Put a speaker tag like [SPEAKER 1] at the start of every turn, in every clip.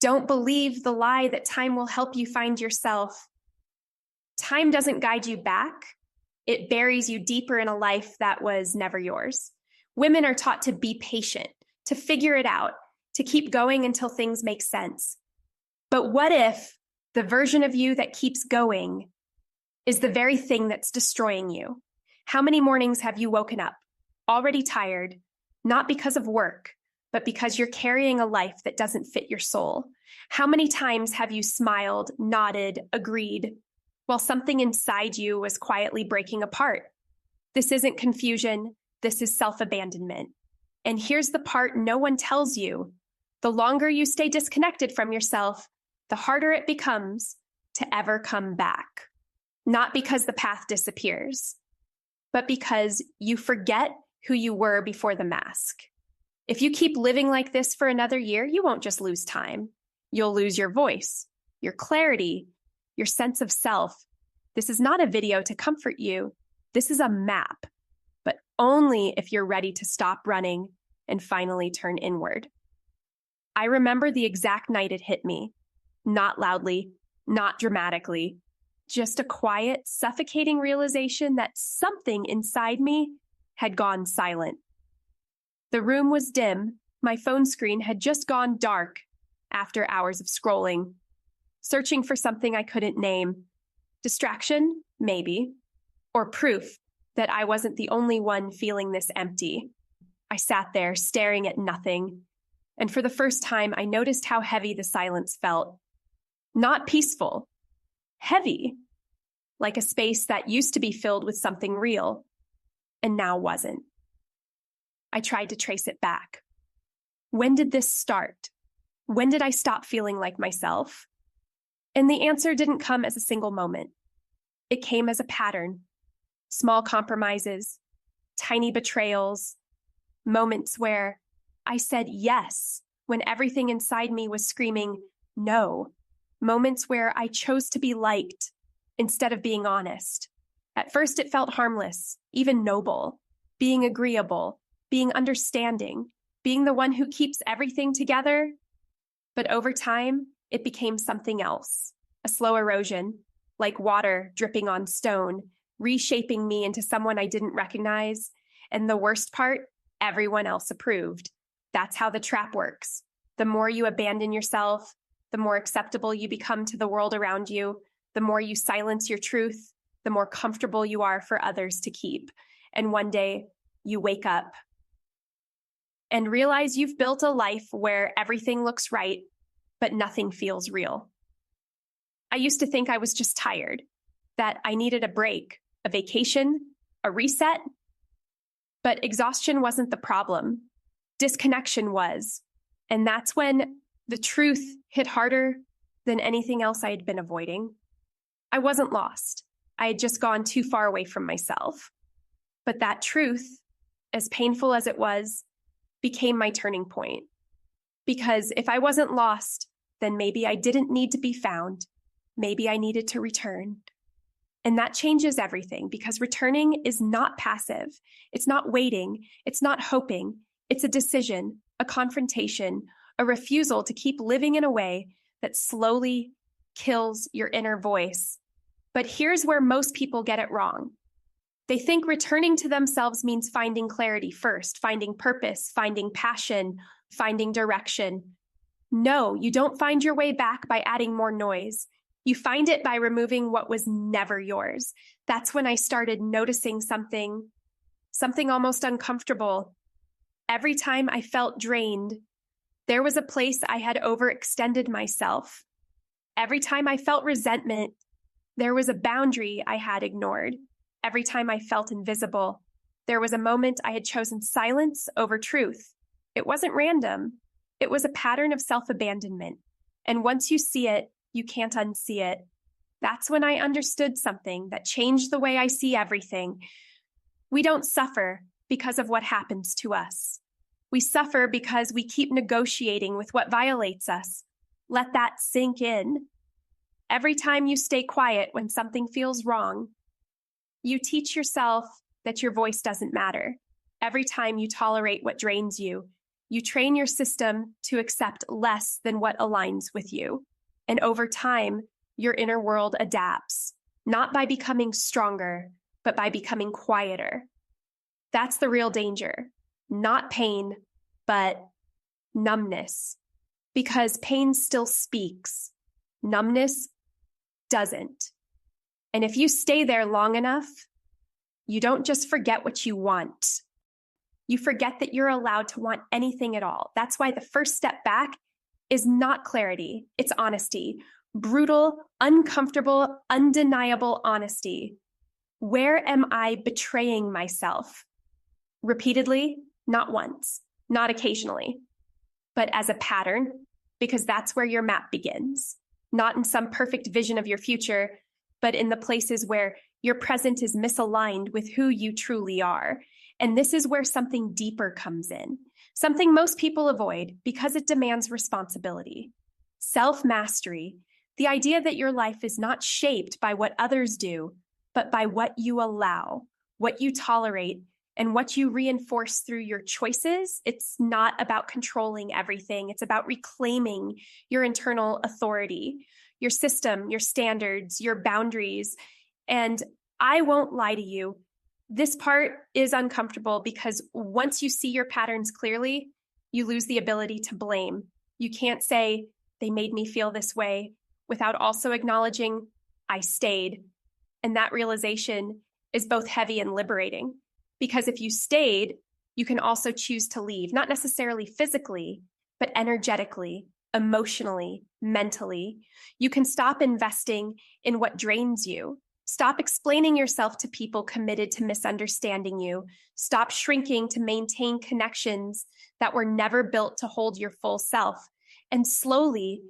[SPEAKER 1] Don't believe the lie that time will help you find yourself. Time doesn't guide you back. It buries you deeper in a life that was never yours. Women are taught to be patient, to figure it out, to keep going until things make sense. But what if the version of you that keeps going is the very thing that's destroying you? How many mornings have you woken up, already tired, not because of work, but because you're carrying a life that doesn't fit your soul? How many times have you smiled, nodded, agreed, while something inside you was quietly breaking apart? This isn't confusion. This is self-abandonment. And here's the part no one tells you. The longer you stay disconnected from yourself, the harder it becomes to ever come back. Not because the path disappears, but because you forget who you were before the mask. If you keep living like this for another year, you won't just lose time. You'll lose your voice, your clarity, your sense of self. This is not a video to comfort you. This is a map, but only if you're ready to stop running and finally turn inward. I remember the exact night it hit me. Not loudly, not dramatically, just a quiet, suffocating realization that something inside me had gone silent. The room was dim. My phone screen had just gone dark after hours of scrolling, searching for something I couldn't name. Distraction, maybe, or proof that I wasn't the only one feeling this empty. I sat there staring at nothing, and for the first time, I noticed how heavy the silence felt. Not peaceful, heavy, like a space that used to be filled with something real, and now wasn't. I tried to trace it back. When did this start? When did I stop feeling like myself? And the answer didn't come as a single moment. It came as a pattern. Small compromises, tiny betrayals, moments where I said yes when everything inside me was screaming no. Moments where I chose to be liked instead of being honest. At first, it felt harmless, even noble, being agreeable, being understanding, being the one who keeps everything together. But over time, it became something else, a slow erosion, like water dripping on stone, reshaping me into someone I didn't recognize. And the worst part, everyone else approved. That's how the trap works. The more you abandon yourself, the more acceptable you become to the world around you, the more you silence your truth, the more comfortable you are for others to keep. And one day you wake up and realize you've built a life where everything looks right, but nothing feels real. I used to think I was just tired, that I needed a break, a vacation, a reset. But exhaustion wasn't the problem. Disconnection was. And that's when the truth hit harder than anything else I had been avoiding. I wasn't lost. I had just gone too far away from myself. But that truth, as painful as it was, became my turning point. Because if I wasn't lost, then maybe I didn't need to be found. Maybe I needed to return. And that changes everything, because returning is not passive. It's not waiting. It's not hoping. It's a decision, a confrontation, a refusal to keep living in a way that slowly kills your inner voice. But here's where most people get it wrong. They think returning to themselves means finding clarity first, finding purpose, finding passion, finding direction. No, you don't find your way back by adding more noise. You find it by removing what was never yours. That's when I started noticing something almost uncomfortable. Every time I felt drained, there was a place I had overextended myself. Every time I felt resentment, there was a boundary I had ignored. Every time I felt invisible, there was a moment I had chosen silence over truth. It wasn't random. It was a pattern of self-abandonment. And once you see it, you can't unsee it. That's when I understood something that changed the way I see everything. We don't suffer because of what happens to us. We suffer because we keep negotiating with what violates us. Let that sink in. Every time you stay quiet when something feels wrong, you teach yourself that your voice doesn't matter. Every time you tolerate what drains you, You train your system to accept less than what aligns with you. And over time, your inner world adapts, not by becoming stronger, but by becoming quieter. That's the real danger. Not pain, but numbness. Because pain still speaks. Numbness doesn't. And if you stay there long enough, you don't just forget what you want. You forget that you're allowed to want anything at all. That's why the first step back is not clarity, it's honesty. Brutal, uncomfortable, undeniable honesty. Where am I betraying myself? Repeatedly, not once, not occasionally, but as a pattern, because that's where your map begins. Not in some perfect vision of your future, but in the places where your present is misaligned with who you truly are. And this is where something deeper comes in, something most people avoid because it demands responsibility. Self-mastery, the idea that your life is not shaped by what others do, but by what you allow, what you tolerate, and what you reinforce through your choices. It's not about controlling everything. It's about reclaiming your internal authority, your system, your standards, your boundaries. And I won't lie to you, this part is uncomfortable because once you see your patterns clearly, you lose the ability to blame. You can't say, they made me feel this way, without also acknowledging, I stayed. And that realization is both heavy and liberating. Because if you stayed, you can also choose to leave, not necessarily physically, but energetically, emotionally, mentally. You can stop investing in what drains you. Stop explaining yourself to people committed to misunderstanding you. Stop shrinking to maintain connections that were never built to hold your full self. And slowly,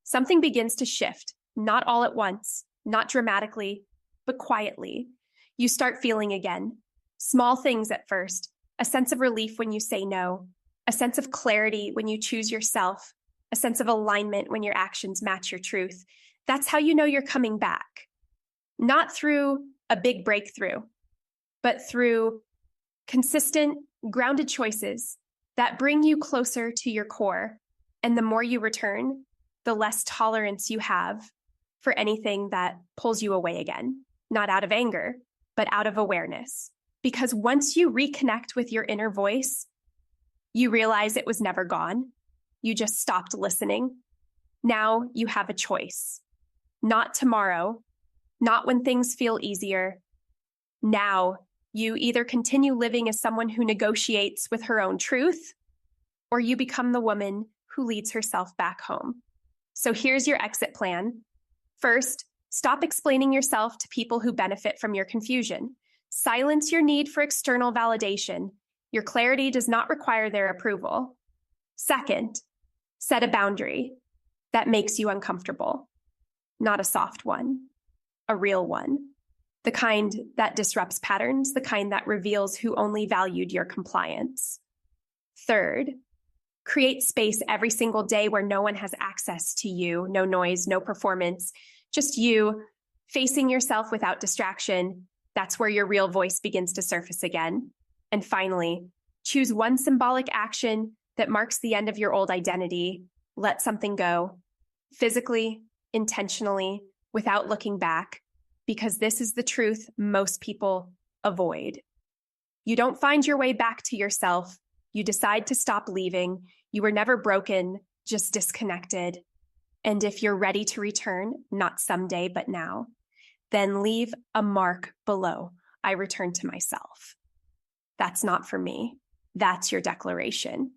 [SPEAKER 1] something begins to shift, not all at once, not dramatically, but quietly. You start feeling again. Small things at first, a sense of relief when you say no, a sense of clarity when you choose yourself, a sense of alignment when your actions match your truth. That's how you know you're coming back. Not through a big breakthrough, but through consistent, grounded choices that bring you closer to your core. And the more you return, the less tolerance you have for anything that pulls you away again, not out of anger, but out of awareness. Because once you reconnect with your inner voice, you realize it was never gone. You just stopped listening. Now you have a choice. Not tomorrow, not when things feel easier. Now you either continue living as someone who negotiates with her own truth, or you become the woman who leads herself back home. So here's your exit plan. First, stop explaining yourself to people who benefit from your confusion. Silence your need for external validation. Your clarity does not require their approval. Second, set a boundary that makes you uncomfortable. Not a soft one, a real one. The kind that disrupts patterns, the kind that reveals who only valued your compliance. Third, create space every single day where no one has access to you, no noise, no performance, just you facing yourself without distraction. That's where your real voice begins to surface again. And finally, choose one symbolic action that marks the end of your old identity. Let something go, physically, intentionally, without looking back, because this is the truth most people avoid. You don't find your way back to yourself. You decide to stop leaving. You were never broken, just disconnected. And if you're ready to return, not someday, but now, then leave a mark below. I return to myself. That's not for me. That's your declaration.